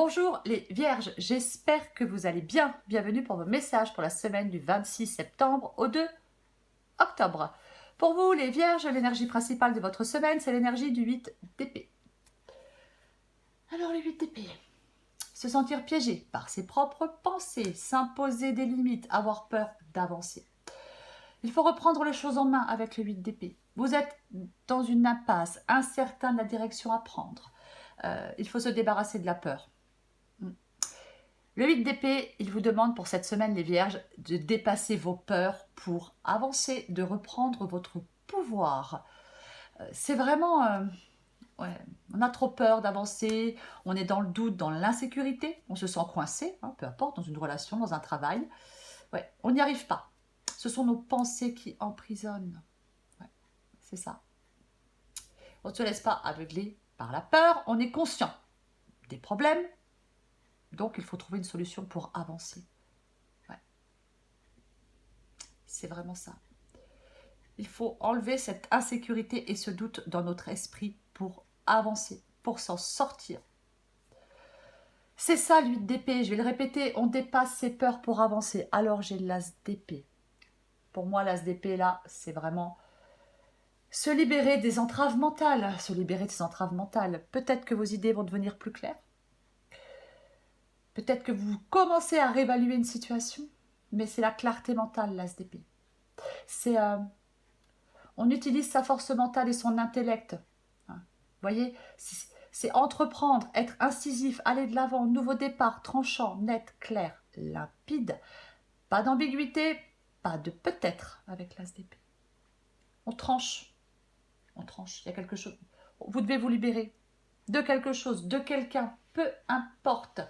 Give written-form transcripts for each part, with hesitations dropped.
Bonjour les Vierges, j'espère que vous allez bien. Bienvenue pour vos messages pour la semaine du 26 septembre au 2 octobre. Pour vous les Vierges, l'énergie principale de votre semaine, c'est l'énergie du 8 d'épée. Alors le 8 d'épée, se sentir piégé par ses propres pensées, s'imposer des limites, avoir peur d'avancer. Il faut reprendre les choses en main avec le 8 d'épée. Vous êtes dans une impasse, incertain de la direction à prendre. Il faut se débarrasser de la peur. Le 8 d'épée, il vous demande pour cette semaine, les Vierges, de dépasser vos peurs pour avancer, de reprendre votre pouvoir. C'est vraiment... on a trop peur d'avancer, on est dans le doute, dans l'insécurité, on se sent coincé, peu importe, dans une relation, dans un travail. On n'y arrive pas. Ce sont nos pensées qui emprisonnent. C'est ça. On ne se laisse pas aveugler par la peur, on est conscient des problèmes, donc il faut trouver une solution pour avancer. C'est vraiment ça. Il faut enlever cette insécurité et ce doute dans notre esprit pour avancer, pour s'en sortir. C'est ça l'huile d'épée, je vais le répéter, on dépasse ses peurs pour avancer. Alors j'ai l'as d'épée. Pour moi, l'as d'épée, là, c'est vraiment se libérer des entraves mentales. Se libérer des entraves mentales. Peut-être que vos idées vont devenir plus claires. Peut-être que vous commencez à réévaluer une situation. Mais c'est la clarté mentale, l'as d'épée. C'est... on utilise sa force mentale et son intellect. Vous voyez, c'est entreprendre, être incisif, aller de l'avant, nouveau départ, tranchant, net, clair, limpide. Pas d'ambiguïté, pas de peut-être avec l'as d'épée. On tranche. On tranche. Il y a quelque chose. Vous devez vous libérer de quelque chose, de quelqu'un, peu importe.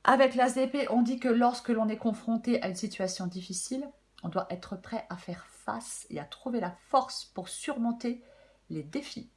Avec l'as d'épée, on dit que lorsque l'on est confronté à une situation difficile, on doit être prêt à faire face et à trouver la force pour surmonter les défis.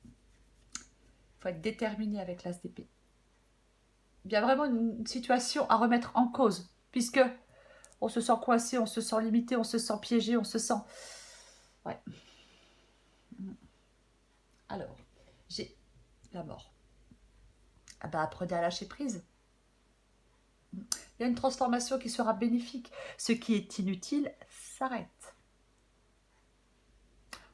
Il faut être déterminé avec l'as d'épée. Il y a vraiment une situation à remettre en cause, puisque on se sent coincé, on se sent limité, on se sent piégé, on se sent... Ouais. Alors, j'ai la mort. Ah bah, apprenez à lâcher prise. Il y a une transformation qui sera bénéfique. Ce qui est inutile s'arrête.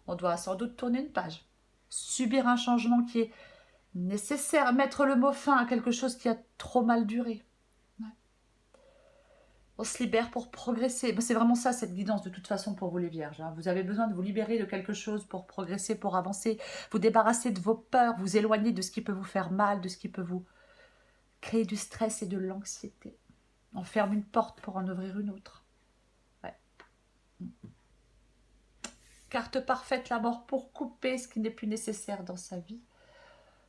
On doit sans doute tourner une page, subir un changement qui est nécessaire, mettre le mot fin à quelque chose qui a trop mal duré. On se libère pour progresser. C'est vraiment ça, cette guidance, de toute façon, pour vous les Vierges. Vous avez besoin de vous libérer de quelque chose pour progresser, pour avancer, vous débarrasser de vos peurs, vous éloigner de ce qui peut vous faire mal, de ce qui peut vous créer du stress et de l'anxiété. On ferme une porte pour en ouvrir une autre. Carte parfaite, la mort, pour couper ce qui n'est plus nécessaire dans sa vie.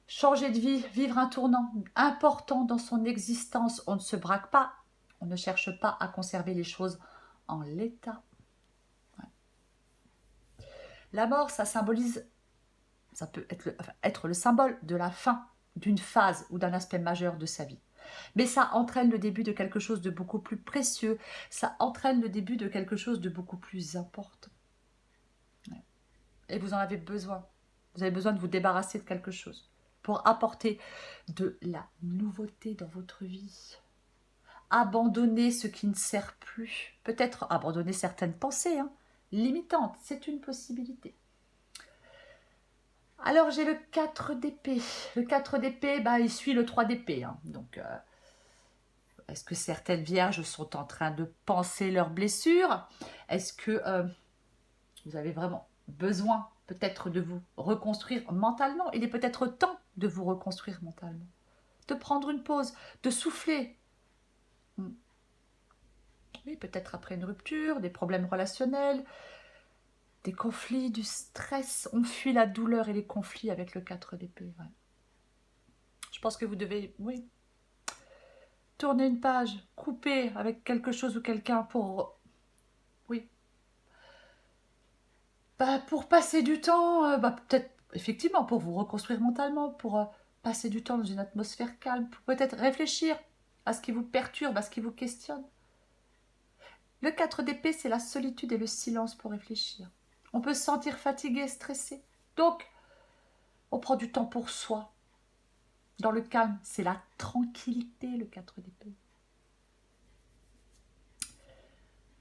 Changer de vie, vivre un tournant important dans son existence. On ne se braque pas, on ne cherche pas à conserver les choses en l'état. La mort, ça symbolise, ça peut être le symbole de la fin d'une phase ou d'un aspect majeur de sa vie. Mais ça entraîne le début de quelque chose de beaucoup plus précieux, ça entraîne le début de quelque chose de beaucoup plus important. Et vous en avez besoin. Vous avez besoin de vous débarrasser de quelque chose pour apporter de la nouveauté dans votre vie. Abandonner ce qui ne sert plus. Peut-être abandonner certaines pensées limitantes. C'est une possibilité. Alors j'ai le 4 d'épée. Le 4 d'épée, il suit le 3 d'épée. Donc, est-ce que certaines vierges sont en train de penser leurs blessures? Est-ce que vous avez vraiment besoin peut-être de vous reconstruire mentalement? Il est peut-être temps de vous reconstruire mentalement. De prendre une pause, de souffler. Oui, peut-être après une rupture, des problèmes relationnels, des conflits, du stress. On fuit la douleur et les conflits avec le 4 d'épée. Je pense que vous devez, tourner une page, couper avec quelque chose ou quelqu'un pour... pour passer du temps, peut-être effectivement pour vous reconstruire mentalement, pour passer du temps dans une atmosphère calme, pour peut-être réfléchir à ce qui vous perturbe, à ce qui vous questionne. Le 4 d'épée, c'est la solitude et le silence pour réfléchir. On peut se sentir fatigué, stressé. Donc, on prend du temps pour soi. dans le calme. C'est la tranquillité, le 4 d'épée.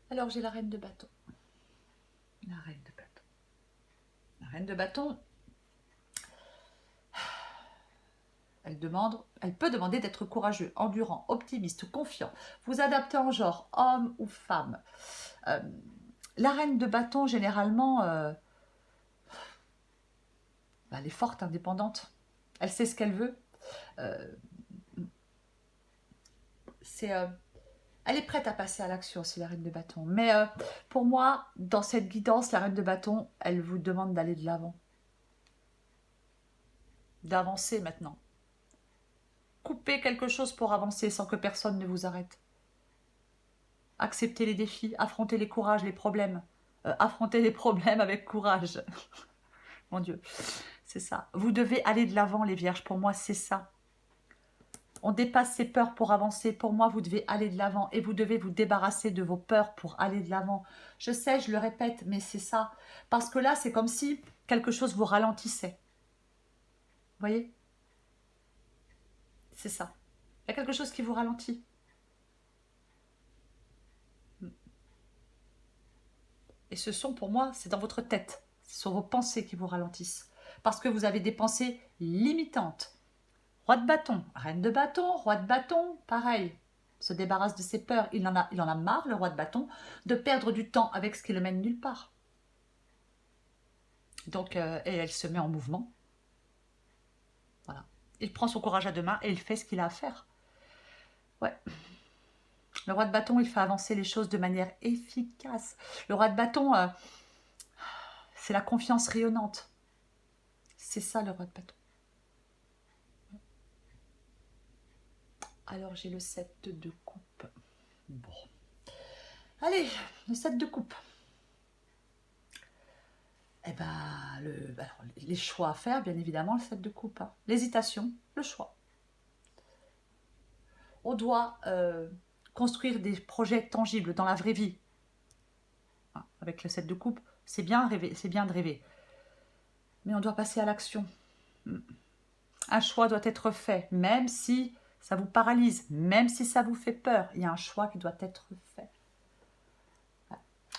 Alors, j'ai la reine de bâton. La reine de bâton. La reine de bâton, elle peut demander d'être courageux, endurant, optimiste, confiant. Vous adaptez en genre, homme ou femme. La reine de bâton, généralement, elle est forte, indépendante. Elle sait ce qu'elle veut. Elle est prête à passer à l'action aussi, la reine de bâton. Mais pour moi, dans cette guidance, la reine de bâton, elle vous demande d'aller de l'avant. D'avancer maintenant. Coupez quelque chose pour avancer sans que personne ne vous arrête. Acceptez les défis, affrontez les courages, les problèmes. Affrontez les problèmes avec courage. Mon Dieu, c'est ça. Vous devez aller de l'avant, les vierges. Pour moi, c'est ça. On dépasse ses peurs pour avancer. Pour moi, vous devez aller de l'avant et vous devez vous débarrasser de vos peurs pour aller de l'avant. Je sais, je le répète, mais c'est ça. Parce que là, c'est comme si quelque chose vous ralentissait. Vous voyez? C'est ça. Il y a quelque chose qui vous ralentit. Et ce sont, pour moi, c'est dans votre tête. Ce sont vos pensées qui vous ralentissent. Parce que vous avez des pensées limitantes. Roi de bâton, reine de bâton, roi de bâton, pareil. Se débarrasse de ses peurs. Il en a marre, le roi de bâton, de perdre du temps avec ce qui le mène nulle part. Donc, et elle se met en mouvement. Voilà. Il prend son courage à deux mains et il fait ce qu'il a à faire. Ouais. Le roi de bâton, il fait avancer les choses de manière efficace. Le roi de bâton, c'est la confiance rayonnante. C'est ça, le roi de bâton. Alors, j'ai le 7 de coupe. Bon. Allez, le 7 de coupe. Eh ben, alors, les choix à faire, bien évidemment, le 7 de coupe. Hein. L'hésitation, le choix. On doit construire des projets tangibles dans la vraie vie. Hein, avec le 7 de coupe, c'est bien de rêver. Mais on doit passer à l'action. Un choix doit être fait, même si ça vous paralyse, même si ça vous fait peur. Il y a un choix qui doit être fait.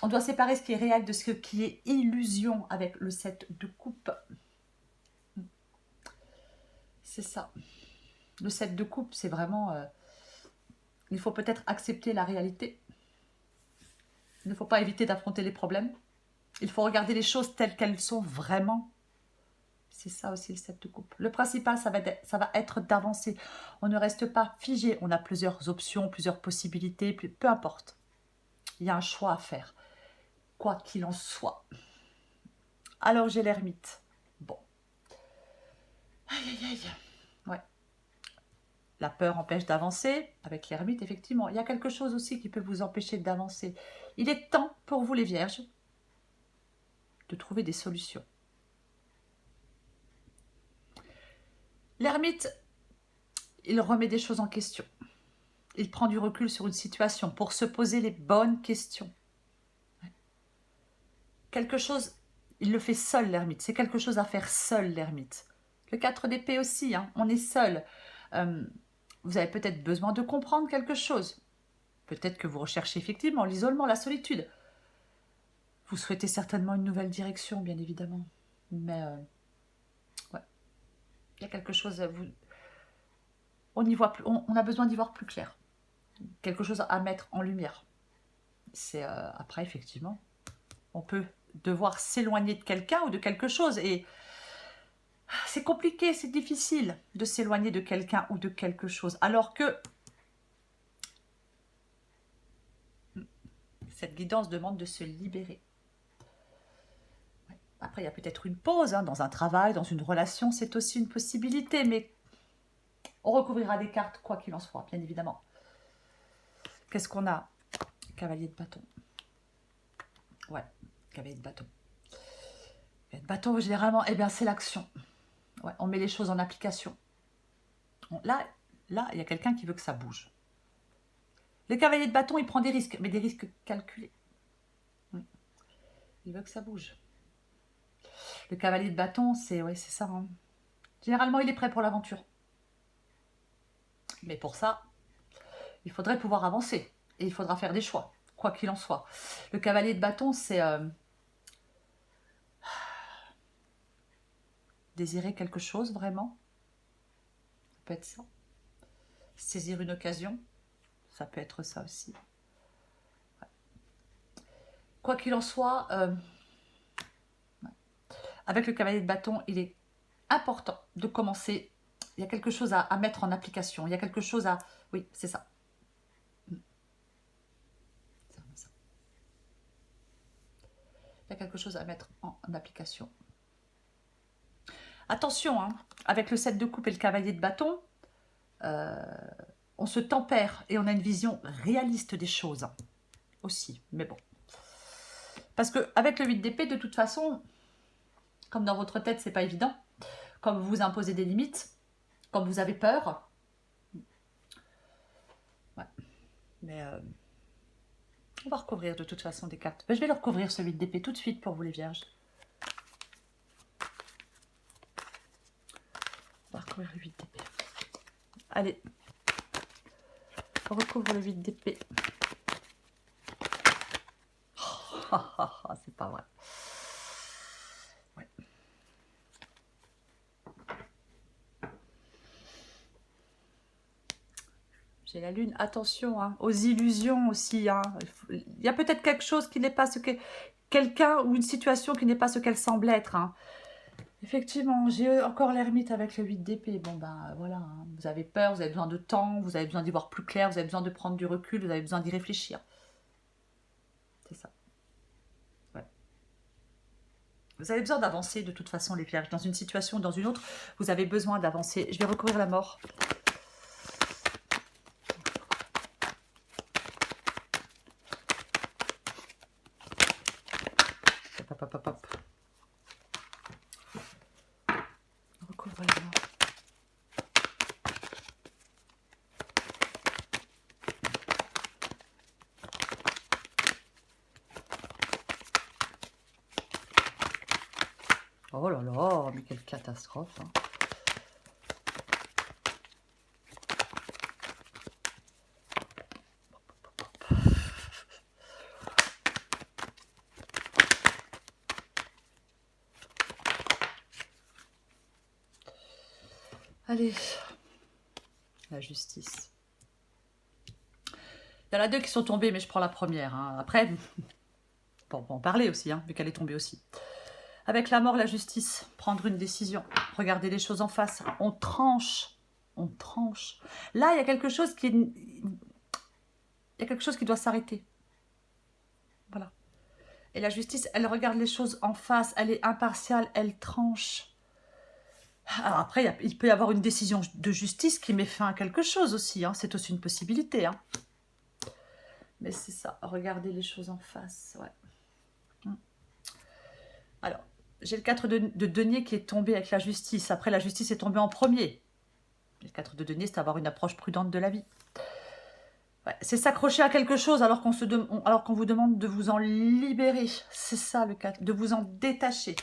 On doit séparer ce qui est réel de ce qui est illusion avec le 7 de coupe. C'est ça. Le 7 de coupe, c'est vraiment... il faut peut-être accepter la réalité. Il ne faut pas éviter d'affronter les problèmes. Il faut regarder les choses telles qu'elles sont vraiment. C'est ça aussi le 7 de coupe. Le principal, ça va être d'avancer. On ne reste pas figé. On a plusieurs options, plusieurs possibilités, peu importe. Il y a un choix à faire. Quoi qu'il en soit. Alors j'ai l'ermite. Bon. Aïe, aïe, aïe. Ouais. La peur empêche d'avancer. Avec l'ermite, effectivement, il y a quelque chose aussi qui peut vous empêcher d'avancer. Il est temps pour vous les vierges de trouver des solutions. L'ermite, il remet des choses en question. Il prend du recul sur une situation pour se poser les bonnes questions. Quelque chose, il le fait seul l'ermite. C'est quelque chose à faire seul l'ermite. Le 4 d'épée aussi, hein, on est seul. Vous avez peut-être besoin de comprendre quelque chose. Peut-être que vous recherchez effectivement l'isolement, la solitude. Vous souhaitez certainement une nouvelle direction, bien évidemment. Mais ouais, il y a quelque chose. On y voit plus, on a besoin d'y voir plus clair. Quelque chose à mettre en lumière. C'est après effectivement, on peut devoir s'éloigner de quelqu'un ou de quelque chose et c'est compliqué, c'est difficile de s'éloigner de quelqu'un ou de quelque chose. Alors que cette guidance demande de se libérer. Après, il y a peut-être une pause hein, dans un travail, dans une relation, c'est aussi une possibilité, mais on recouvrira des cartes quoi qu'il en soit, bien évidemment. Qu'est-ce qu'on a? Cavalier de bâton. Ouais, cavalier de bâton. Cavalier de bâton, généralement, eh bien, c'est l'action. Ouais, on met les choses en application. Là, il y a quelqu'un qui veut que ça bouge. Le cavalier de bâton, il prend des risques, mais des risques calculés. Il veut que ça bouge. Le cavalier de bâton, c'est ça. Hein. Généralement, il est prêt pour l'aventure. Mais pour ça, il faudrait pouvoir avancer. Et il faudra faire des choix, quoi qu'il en soit. Le cavalier de bâton, c'est désirer quelque chose, vraiment. Ça peut être ça. Saisir une occasion, ça peut être ça aussi. Ouais. Quoi qu'il en soit, avec le cavalier de bâton, il est important de commencer. Il y a quelque chose à mettre en application. Il y a quelque chose à... Oui, c'est ça. Il y a quelque chose à mettre en application. Attention, hein, avec le 7 de coupe et le cavalier de bâton, on se tempère et on a une vision réaliste des choses aussi. Mais bon. Parce qu'avec le 8 d'épée, de toute façon, comme dans votre tête, c'est pas évident, comme vous vous imposez des limites, comme vous avez peur. Ouais. Mais on va recouvrir de toute façon des cartes. Je vais le recouvrir, ce 8 d'épée, tout de suite pour vous les vierges. On va recouvrir le 8 d'épée. Allez. On recouvre le 8 d'épée. C'est pas vrai. Ouais. J'ai la lune. Attention, hein, aux illusions aussi. Hein. Il y a peut-être quelque chose qui n'est pas ce que... Quelqu'un ou une situation qui n'est pas ce qu'elle semble être. Hein. Effectivement, j'ai encore l'ermite avec le 8 d'épée. Bon, ben voilà, hein. Vous avez peur, vous avez besoin de temps, vous avez besoin d'y voir plus clair, vous avez besoin de prendre du recul, vous avez besoin d'y réfléchir. C'est ça. Ouais. Vous avez besoin d'avancer de toute façon, les vierges. Dans une situation ou dans une autre, vous avez besoin d'avancer. Je vais recouvrir la mort. Hop, hop, hop, hop. Recouvre la mort. Oh là là, mais quelle catastrophe. Hein. Allez, la justice. Il y en a deux qui sont tombés, mais je prends la première. Hein. Après, on va en parler aussi, hein, vu qu'elle est tombée aussi. Avec la mort, la justice, prendre une décision, regarder les choses en face, on tranche, on tranche. Là, il y a quelque chose qui est... Il y a quelque chose qui doit s'arrêter. Voilà. Et la justice, elle regarde les choses en face, elle est impartiale, elle tranche. Alors après, il peut y avoir une décision de justice qui met fin à quelque chose aussi, hein. C'est aussi une possibilité. Hein. Mais c'est ça, regarder les choses en face, ouais. Alors, j'ai le 4 de denier qui est tombé avec la justice. Après, la justice est tombée en premier. Le 4 de denier, c'est avoir une approche prudente de la vie. Ouais, c'est s'accrocher à quelque chose alors qu'on vous demande de vous en libérer. C'est ça le 4, de vous en détacher.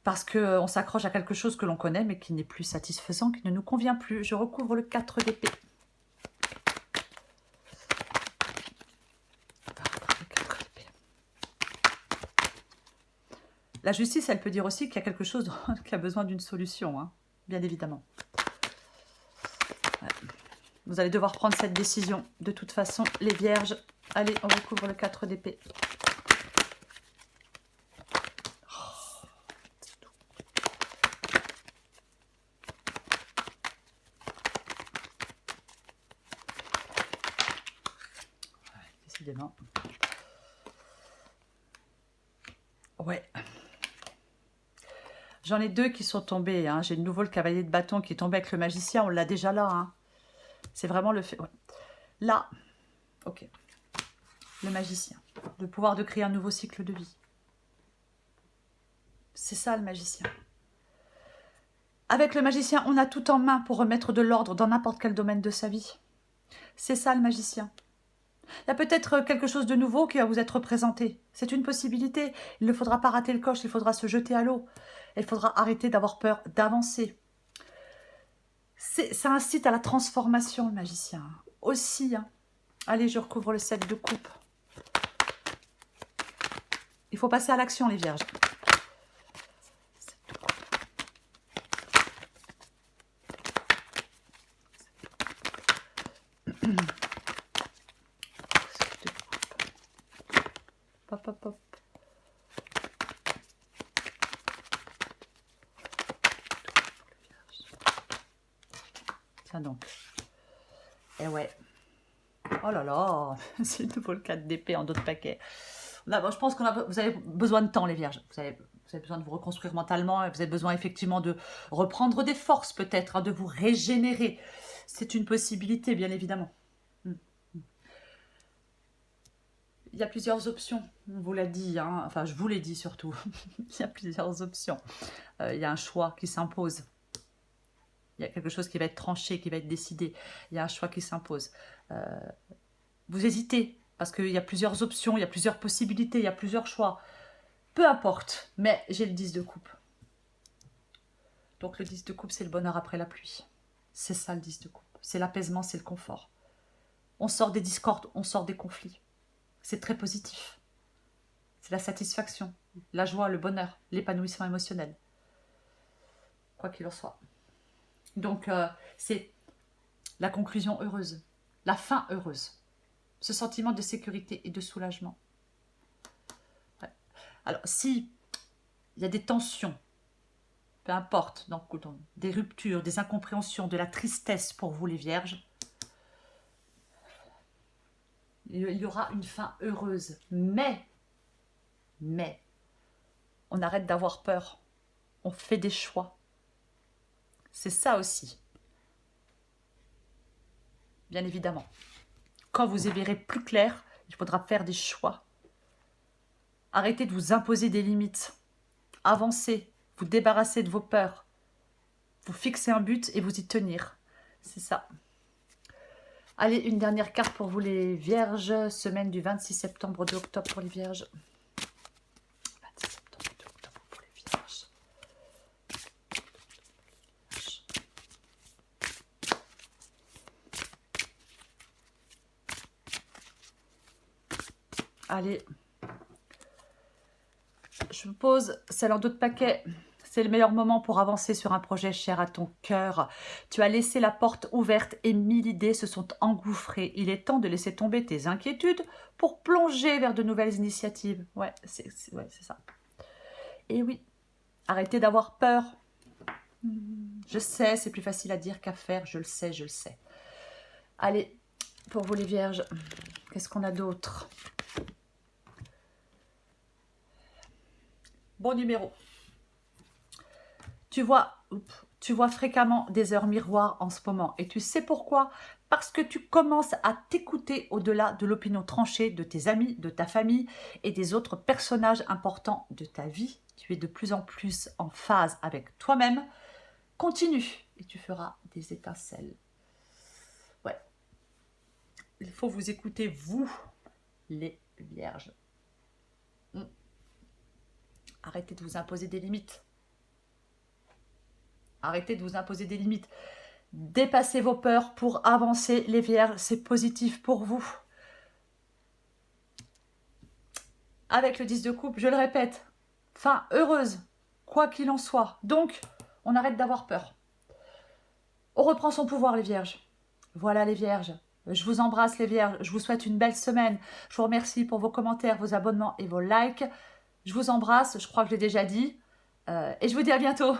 Parce qu'on s'accroche à quelque chose que l'on connaît, mais qui n'est plus satisfaisant, qui ne nous convient plus. Je recouvre le 4 d'épée. La justice, elle peut dire aussi qu'il y a quelque chose qui a besoin d'une solution, hein, bien évidemment. Ouais. Vous allez devoir prendre cette décision. De toute façon, les vierges, allez, on recouvre le 4 d'épée. Décidément. Ouais. J'en ai deux qui sont tombés. Hein. J'ai de nouveau le cavalier de bâton qui est tombé avec le magicien. On l'a déjà là. Hein. C'est vraiment le fait. Ouais. Là, ok. Le magicien. Le pouvoir de créer un nouveau cycle de vie. C'est ça le magicien. Avec le magicien, on a tout en main pour remettre de l'ordre dans n'importe quel domaine de sa vie. C'est ça le magicien. Il y a peut-être quelque chose de nouveau qui va vous être présenté. C'est une possibilité. Il ne faudra pas rater le coche, il faudra se jeter à l'eau. Il faudra arrêter d'avoir peur d'avancer. Ça incite à la transformation, le magicien. Aussi, hein. Allez, je recouvre le 7 de coupe. Il faut passer à l'action, les vierges. Hop, hop, hop. Tiens donc. Et ouais. Oh là là, c'est de nouveau le 4 d'épée en d'autres paquets. Je pense que vous avez besoin de temps, les vierges. Vous avez besoin de vous reconstruire mentalement. Et vous avez besoin effectivement de reprendre des forces peut-être, hein, de vous régénérer. C'est une possibilité, bien évidemment. Il y a plusieurs options, on vous l'a dit, hein. Enfin je vous l'ai dit surtout. Il y a plusieurs options. Il y a un choix qui s'impose. Il y a quelque chose qui va être tranché, qui va être décidé. Il y a un choix qui s'impose. Vous hésitez, parce qu'il y a plusieurs options, il y a plusieurs possibilités, il y a plusieurs choix. Peu importe, mais j'ai le 10 de coupe. Donc le 10 de coupe, c'est le bonheur après la pluie. C'est ça le 10 de coupe. C'est l'apaisement, c'est le confort. On sort des discordes, on sort des conflits. C'est très positif. C'est la satisfaction, la joie, le bonheur, l'épanouissement émotionnel. Quoi qu'il en soit. Donc, c'est la conclusion heureuse, la fin heureuse. Ce sentiment de sécurité et de soulagement. Ouais. Alors, si il y a des tensions, peu importe, donc, des ruptures, des incompréhensions, de la tristesse pour vous les vierges, il y aura une fin heureuse. Mais, on arrête d'avoir peur. On fait des choix. C'est ça aussi. Bien évidemment. Quand vous y verrez plus clair, il faudra faire des choix. Arrêtez de vous imposer des limites. Avancez, vous débarrassez de vos peurs. Vous fixez un but et vous y tenir. C'est ça. Allez, une dernière carte pour vous les vierges. Semaine du 26 septembre, 2 octobre pour les vierges. 26 septembre, 2 octobre pour les vierges. Allez. Je vous pose celle en d'autres paquets. C'est le meilleur moment pour avancer sur un projet cher à ton cœur. Tu as laissé la porte ouverte et 1000 idées se sont engouffrées. Il est temps de laisser tomber tes inquiétudes pour plonger vers de nouvelles initiatives. Ouais, c'est ça. Et oui, arrêtez d'avoir peur. Je sais, c'est plus facile à dire qu'à faire. Je le sais, je le sais. Allez, pour vous les vierges, qu'est-ce qu'on a d'autre ? Bon numéro. Tu vois fréquemment des heures miroirs en ce moment. Et tu sais pourquoi? Parce que tu commences à t'écouter au-delà de l'opinion tranchée de tes amis, de ta famille et des autres personnages importants de ta vie. Tu es de plus en plus en phase avec toi-même. Continue et tu feras des étincelles. Ouais. Il faut vous écouter, vous, les vierges. Arrêtez de vous imposer des limites. Arrêtez de vous imposer des limites. Dépassez vos peurs pour avancer, les vierges. C'est positif pour vous. Avec le 10 de coupe, je le répète, fin heureuse, quoi qu'il en soit. Donc, on arrête d'avoir peur. On reprend son pouvoir, les vierges. Voilà, les vierges. Je vous embrasse, les vierges. Je vous souhaite une belle semaine. Je vous remercie pour vos commentaires, vos abonnements et vos likes. Je vous embrasse, je crois que je l'ai déjà dit. Et je vous dis à bientôt.